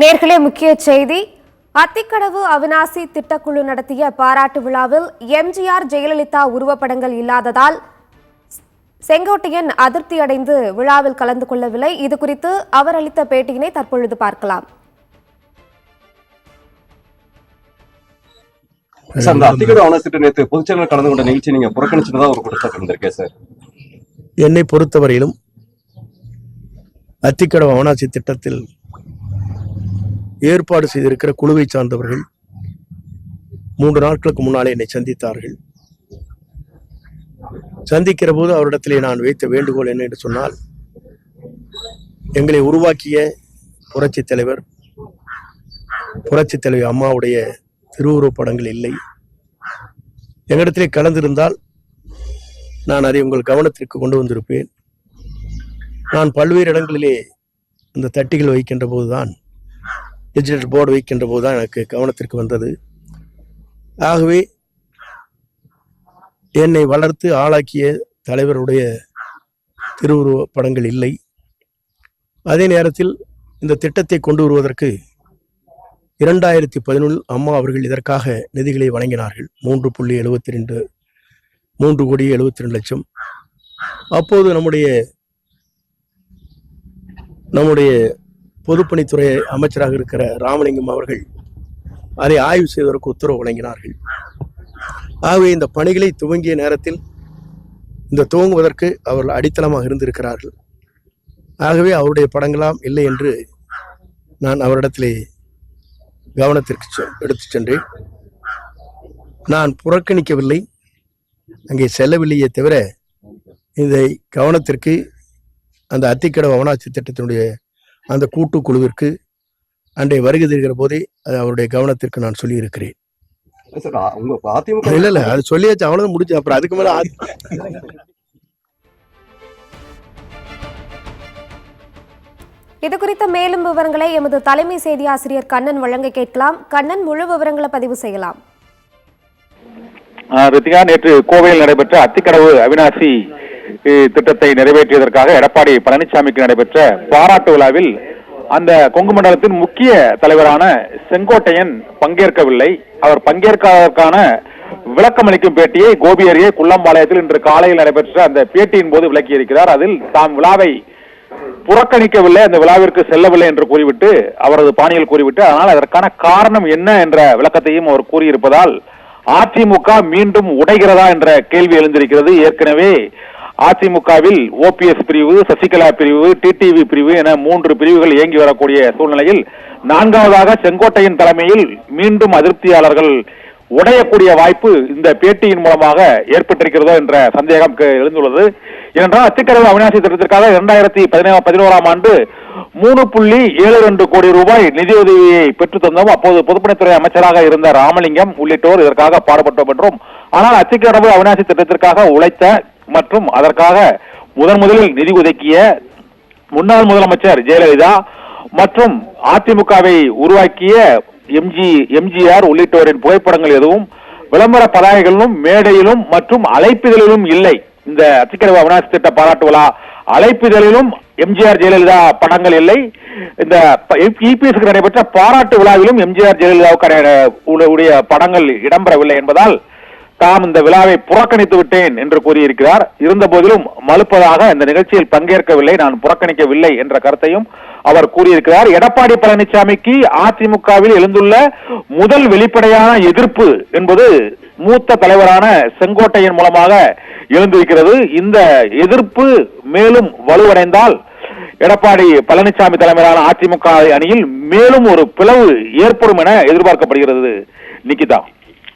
நேர்களே, முக்கிய செய்தி. அத்திக்கடவு அவிநாசி திட்டக்குழு நடத்திய பாராட்டு விழாவில் எம்ஜிஆர் ஜெயலலிதா உருவப்படங்கள் இல்லாததால் செங்கோட்டையன் அதிருப்தி அடைந்து விழாவில் கலந்து கொள்ளவில்லை. இதுகுறித்து அவர் அளித்த பேட்டியினை தற்பொழுது பார்க்கலாம். என்னை பொறுத்தவரையிலும் அத்திக்கடவு அவனாசி திட்டத்தில் ஏற்பாடு செய்திருக்கிற குழுவை சார்ந்தவர்கள் 3 நாட்களுக்கு முன்னாலே என்னை சந்தித்தார்கள். சந்திக்கிற போது அவரிடத்திலே நான் வைத்த வேண்டுகோள் என்ன என்று சொன்னால், எங்களை உருவாக்கிய புரட்சித் தலைவி அம்மாவுடைய திருவுருவப் படங்கள் இல்லை. எங்களிடத்திலே கலந்திருந்தால் நான் அதை உங்கள் கவனத்திற்கு கொண்டு வந்திருப்பேன். நான் பல்வேறு இடங்களிலே இந்த தட்டிகள் வைக்கின்ற போதுதான், டிஜிட்டல் போர்டு வைக்கின்ற போதுதான் எனக்கு கவனத்திற்கு வந்தது. ஆகவே என்னை வளர்த்து ஆளாக்கிய தலைவருடைய திருவுருவ படங்கள் இல்லை. அதே நேரத்தில் இந்த திட்டத்தை கொண்டு வருவதற்கு 2011 அம்மா அவர்கள் இதற்காக நிதிகளை வழங்கினார்கள். 3,72 அப்போது நம்முடைய பொதுப்பணித்துறை அமைச்சராக இருக்கிற ராமலிங்கம் அவர்கள் அதை ஆய்வு செய்வதற்கு உத்தரவு வழங்கினார்கள். ஆகவே இந்த பணிகளை துவங்கிய நேரத்தில் இந்த துவங்குவதற்கு அவர்கள் அடித்தளமாக இருந்திருக்கிறார்கள். ஆகவே அவருடைய படங்களாம் இல்லை என்று நான் அவரிடத்திலே கவனத்திற்கு எடுத்து சென்றேன். நான் புறக்கணிக்கவில்லை, அங்கே செல்லவில்லையே தவிர இதை கவனத்திற்கு அந்த அத்திக்கடவு அவனாசி திட்டத்தினுடைய அந்த கூட்டுக்குழுவிற்கு அன்றைய வருகை தருகிற போதே அது அவருடைய கவனத்திற்கு நான் சொல்லி இருக்கிறேன். இல்ல அது சொல்லியாச்சு, அவ்வளவுதான் முடிச்சு. அப்புறம் அதுக்கு மேல இது குறித்த மேலும் விவரங்களை எமது தலைமை செய்தி ஆசிரியர் கண்ணன் வழங்க கேட்கலாம். கண்ணன், முழு விவரங்களை பதிவு செய்யலாம். ரித்திகா, நேற்று கோவையில் நடைபெற்ற அத்திக்கடவு அவிநாசி திட்டத்தை நிறைவேற்றியதற்காக எடப்பாடி பழனிசாமிக்கு நடைபெற்ற பாராட்டு விழாவில் அந்த கொங்கு மண்டலத்தின் முக்கிய தலைவரான செங்கோட்டையன் பங்கேற்கவில்லை. அவர் பங்கேற்காததற்கான விளக்கம் அளிக்கும் பேட்டியை கோபி அருகே குள்ளம்பாளையத்தில் இன்று காலையில் நடைபெற்ற அந்த பேட்டியின் போது விளக்கியிருக்கிறார். அதில் தாம் விழாவை புறக்கணிக்கவில்லை, அந்த விழாவிற்கு செல்லவில்லை என்று கூறிவிட்டு, அவரது பாணியில் கூறிவிட்டு, ஆனால் அதற்கான காரணம் என்ன என்ற விளக்கத்தையும் அவர் கூறியிருப்பதால் அதிமுக மீண்டும் உடைகிறதா என்ற கேள்வி எழுந்திருக்கிறது. ஏற்கனவே அதிமுகவில் ஓபிஎஸ் பிரிவு, சசிகலா பிரிவு, டிடிவி பிரிவு என 3 பிரிவுகள் இயங்கி வரக்கூடிய சூழ்நிலையில் 4வதாக செங்கோட்டையின் தலைமையில் மீண்டும் அதிருப்தியாளர்கள் உடையக்கூடிய வாய்ப்பு இந்த பேட்டியின் மூலமாக ஏற்பட்டிருக்கிறதோ என்ற சந்தேகம் எழுந்துள்ளது. ஏனென்றால் அத்திக்கடவு அவிநாசி திட்டத்திற்காக 2011ஆம் ஆண்டு 3.72 கோடி ரூபாய் நிதியுதவியை பெற்று தந்தோம். அப்போது பொதுப்பணித்துறை அமைச்சராக இருந்த ராமலிங்கம் உள்ளிட்டோர் இதற்காக பாடுபட்டோம் என்றும், ஆனால் அத்திக்கடவு அவிநாசி திட்டத்திற்காக உழைத்த மற்றும் அதற்காக முதலில் நிதி ஒதுக்கிய முன்னாள் முதலமைச்சர் ஜெயலலிதா மற்றும் அதிமுகவை உருவாக்கிய எம்ஜிஆர் உள்ளிட்டோரின் புகைப்படங்கள் எதுவும் விளம்பர பதாகைகளிலும் மேடையிலும் மற்றும் அழைப்பிதழிலும் இல்லை. இந்த அத்திக்கடவு அவிநாசி திட்ட பாராட்டு விழா அழைப்பிதழிலும் எம்ஜிஆர் ஜெயலலிதா படங்கள் இல்லை. இந்த இபிஎஸ்க்கு நடைபெற்ற பாராட்டு விழாவிலும் எம்ஜிஆர் ஜெயலலிதாவுடைய படங்கள் இடம்பெறவில்லை என்பதால் தாம் இந்த விழாவை புறக்கணித்து விட்டேன் என்று கூறியிருக்கிறார். இருந்த போதிலும் மறுப்பதாக இந்த நிகழ்ச்சியில் பங்கேற்கவில்லை, நான் புறக்கணிக்கவில்லை என்ற கருத்தையும் அவர் கூறியிருக்கிறார். எடப்பாடி பழனிசாமிக்கு அதிமுகவில் எழுந்துள்ள முதல் வெளிப்படையான எதிர்ப்பு என்பது மூத்த தலைவரான செங்கோட்டையின் மூலமாக எழுந்திருக்கிறது. இந்த எதிர்ப்பு மேலும் வலுவடைந்தால் எடப்பாடி பழனிசாமி தலைமையிலான அதிமுக அணியில் மேலும் ஒரு பிளவு ஏற்படும் என எதிர்பார்க்கப்படுகிறது. நிகிதா.